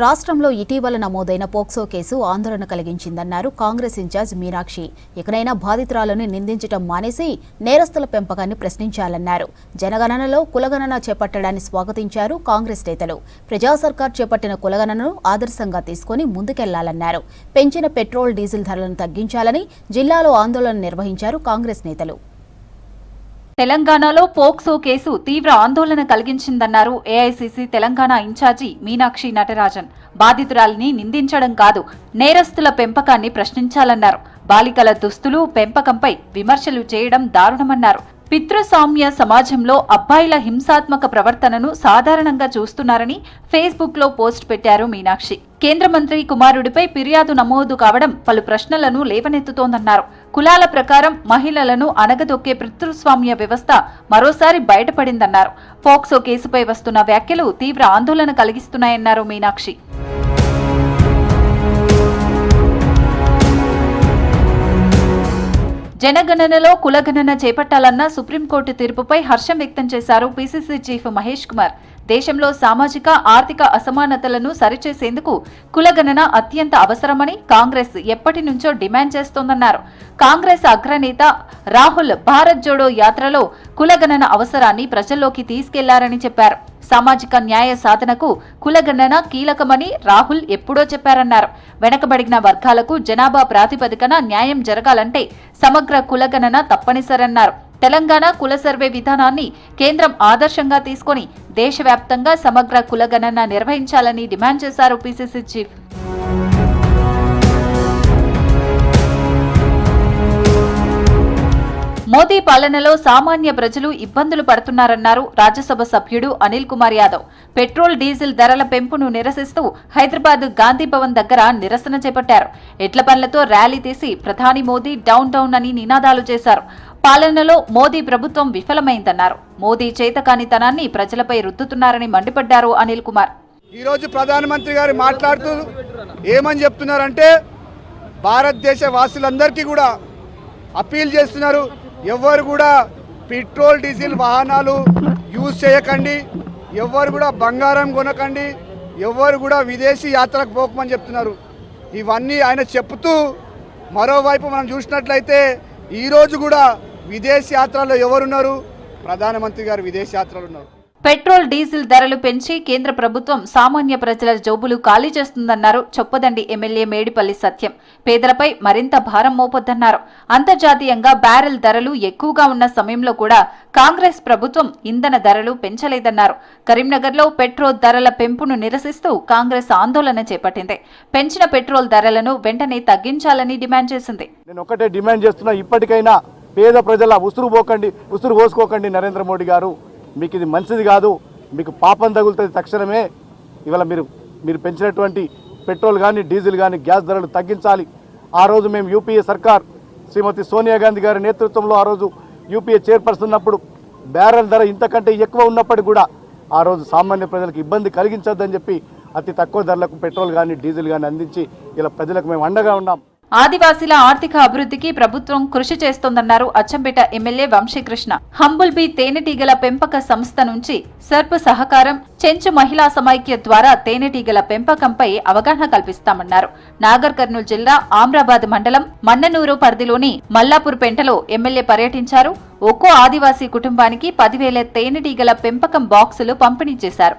రాష్ట్రంలో ఇటీవల నమోదైన పోక్సో కేసు ఆందోళన కలిగించిందన్నారు కాంగ్రెస్ ఇన్ఛార్జ్ మీనాక్షి. ఇకనైనా బాధితురాలను నిందించడం మానేసి నేరస్తుల పెంపకాన్ని ప్రశ్నించాలన్నారు. జనగణనలో కులగణన చేపట్టడాన్ని స్వాగతించారు కాంగ్రెస్ నేతలు. ప్రజా సర్కార్ చేపట్టిన కులగణనను ఆదర్శంగా తీసుకుని ముందుకెళ్లాలన్నారు. పెంచిన పెట్రోల్, డీజిల్ ధరలను తగ్గించాలని జిల్లాలో ఆందోళన నిర్వహించారు కాంగ్రెస్ నేతలు. తెలంగాణలో పోక్సో కేసు తీవ్ర ఆందోళన కలిగించిందన్నారు ఏఐసీసీ తెలంగాణ ఇన్ఛార్జి మీనాక్షి నటరాజన్. బాధితురాలిని నిందించడం కాదు, నేరస్తుల పెంపకాన్ని ప్రశ్నించాలన్నారు. బాలికల దుస్తులు, పెంపకంపై విమర్శలు చేయడం దారుణమన్నారు. పితృస్వామ్య సమాజంలో అబ్బాయిల హింసాత్మక ప్రవర్తనను సాధారణంగా చూస్తున్నారని ఫేస్బుక్ లో పోస్ట్ పెట్టారు మీనాక్షి. కేంద్ర మంత్రి కుమారుడిపై ఫిర్యాదు నమోదు కావడం పలు ప్రశ్నలను లేవనెత్తుతోందన్నారు. కులాల ప్రకారం మహిళలను అణగదొక్కే పితృస్వామ్య వ్యవస్థ మరోసారి బయటపడిందన్నారు. పోక్సో కేసుపై వస్తున్న వ్యాఖ్యలు తీవ్ర ఆందోళన కలిగిస్తున్నాయన్నారు మీనాక్షి. జనగణనలో కులగణన చేపట్టాలన్న సుప్రీంకోర్టు తీర్పుపై హర్షం వ్యక్తం చేశారు పీసీసీ చీఫ్ మహేష్ కుమార్. దేశంలో సామాజిక, ఆర్థిక అసమానతలను సరిచేసేందుకు కులగణన అత్యంత అవసరమని కాంగ్రెస్ ఎప్పటి నుంచో డిమాండ్ చేస్తోందన్నారు. కాంగ్రెస్ అగ్రనేత రాహుల్ భారత్ జోడో యాత్రలో కులగణన అవసరాన్ని ప్రజల్లోకి తీసుకెళ్లారని చెప్పారు. సామాజిక న్యాయ సాధనకు కులగణన కీలకమని రాహుల్ ఎప్పుడో చెప్పారన్నారు. వెనకబడిన వర్గాలకు జనాభా ప్రాతిపదికన న్యాయం జరగాలంటే సమగ్ర కులగణన తప్పనిసరన్నారు. తెలంగాణ కుల సర్వే విధానాన్ని కేంద్రం ఆదర్శంగా తీసుకుని దేశవ్యాప్తంగా సమగ్ర కులగణన నిర్వహించాలని డిమాండ్ చేశారు పీసీసీ చీఫ్. మోదీ పాలనలో సామాన్య ప్రజలు ఇబ్బందులు పడుతున్నారన్నారు రాజ్యసభ సభ్యుడు అనిల్ కుమార్ యాదవ్. పెట్రోల్, డీజిల్ ధరల పెంపును నిరసిస్తూ హైదరాబాద్ గాంధీ భవన్ దగ్గర నిరసన చేపట్టారు. ఎడ్ల బండ్లతో ర్యాలీ తీసి ప్రధాని మోదీ డౌన్ డౌన్ అని నినాదాలు చేశారు. పాలనలో మోదీ ప్రభుత్వం విఫలమైందన్నారు. మోదీ చేతకానితనాన్ని ప్రజలపై రుద్దుతున్నారని మండిపడ్డారు అనిల్ కుమార్. ఈ రోజు ప్రధానమంత్రి గారు మాట్లాడుతూ ఏమని చెప్తున్నారంటే భారతదేశ వాసులందరికీ కూడా అప్పీల్ చేస్తున్నారు. ఎవరు కూడా పెట్రోల్, డీజిల్ వాహనాలు యూజ్ చేయకండి, ఎవరు కూడా బంగారం కొనకండి, ఎవరు కూడా విదేశీ యాత్రకు పోకమని చెప్తున్నారు. ఇవన్నీ ఆయన చెప్తూ మరోవైపు మనం చూసినట్లయితే ఈరోజు కూడా విదేశీ యాత్రలో ఎవరున్నారు? ప్రధానమంత్రి గారు విదేశీ యాత్రలు ఉన్నారు. పెట్రోల్, డీజిల్ ధరలు పెంచి కేంద్ర ప్రభుత్వం సామాన్య ప్రజల జోబులు ఖాళీ చేస్తుందన్నారు చొప్పదండి ఎమ్మెల్యే మేడిపల్లి సత్యం. పేదలపై మరింత భారం మోపొద్దన్నారు. అంతర్జాతీయంగా బ్యారెల్ ధరలు ఎక్కువగా ఉన్న సమయంలో కూడా కాంగ్రెస్ ప్రభుత్వం ఇంధన ధరలు పెంచలేదన్నారు. కరీంనగర్లో పెట్రోల్ ధరల పెంపును నిరసిస్తూ కాంగ్రెస్ ఆందోళన చేపట్టింది. పెంచిన పెట్రోల్ ధరలను వెంటనే తగ్గించాలని డిమాండ్ చేసింది. నేను ఒకటే డిమాండ్ చేస్తున్నా, ఇప్పటికైనా పేద ప్రజల ఉసురు పోసుకోకండి. నరేంద్ర మోడీ గారు, మీకు ఇది మంచిది కాదు, మీకు పాపం తగులుతుంది. తక్షణమే ఇవాళ మీరు పెంచినటువంటి పెట్రోల్ కానీ, డీజిల్ కానీ, గ్యాస్ ధరలు తగ్గించాలి. ఆ రోజు మేము యూపీఏ సర్కార్ శ్రీమతి సోనియా గాంధీ గారి నేతృత్వంలో ఆ రోజు యూపీఏ చైర్పర్సన్ ఉన్నప్పుడు బ్యారెల్ ధర ఇంతకంటే ఎక్కువ ఉన్నప్పటికీ కూడా ఆ రోజు సామాన్య ప్రజలకు ఇబ్బంది కలిగించొద్దని చెప్పి అతి తక్కువ ధరలకు పెట్రోల్ కానీ, డీజిల్ కానీ అందించి ఇలా ప్రజలకు మేము అండగా ఉన్నాం. ఆదివాసీల ఆర్థిక అభివృద్ధికి ప్రభుత్వం కృషి చేస్తోందన్నారు Achampet MLA Vamsikrishna. Humble bee తేనెటీగల పెంపక సంస్థ నుంచి సర్ప్ సహకారం, చెంచు మహిళా సమైక్య ద్వారా తేనెటీగల పెంపకంపై అవగాహన కల్పిస్తామన్నారు. నాగర్ కర్నూలు జిల్లా ఆమ్రాబాద్ మండలం మన్ననూరు పరిధిలోని మల్లాపూర్ పెంటలో ఎమ్మెల్యే పర్యటించారు. ఒక్కో ఆదివాసీ కుటుంబానికి 10,000 తేనెటీగల పెంపకం బాక్సులు పంపిణీ చేశారు.